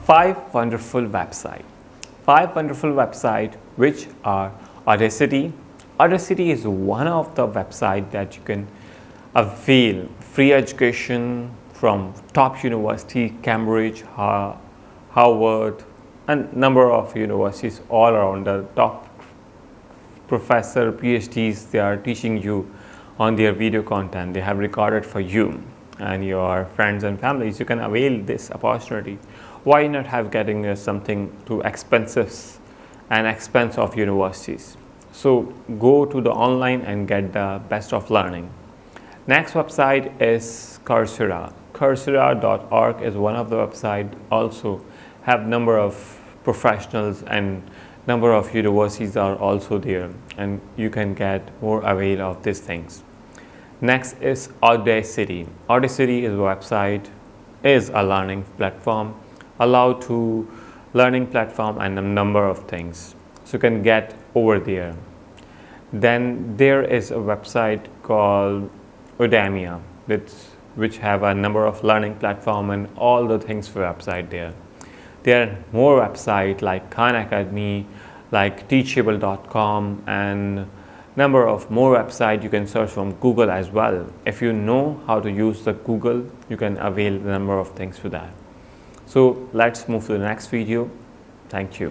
five wonderful websites which are Audacity. Audacity is one of the websites that you can avail free education from top universities, Cambridge, Harvard, and number of universities all around. The top professor, PhDs, they are teaching you on their video content. They have recorded for you and your friends and families. You can avail this opportunity. Why not have getting something too expensive and expense of universities? So go to the online and get the best of learning. Next website is Coursera. Coursera.org is one of the websites. Also have number of professionals and number of universities are also there, and you can get more avail of these things. Next is Audacity. Audacity is a website, is a learning platform, allow to learning platform and a number of things. So you can get over there. Then there is a website called Udemy, which have a number of learning platform and all the things for website there. There are more websites like Khan Academy, like teachable.com, and number of more websites you can search from Google as well. If you know how to use the Google, you can avail the number of things for that. So let's move to the next video. Thank you.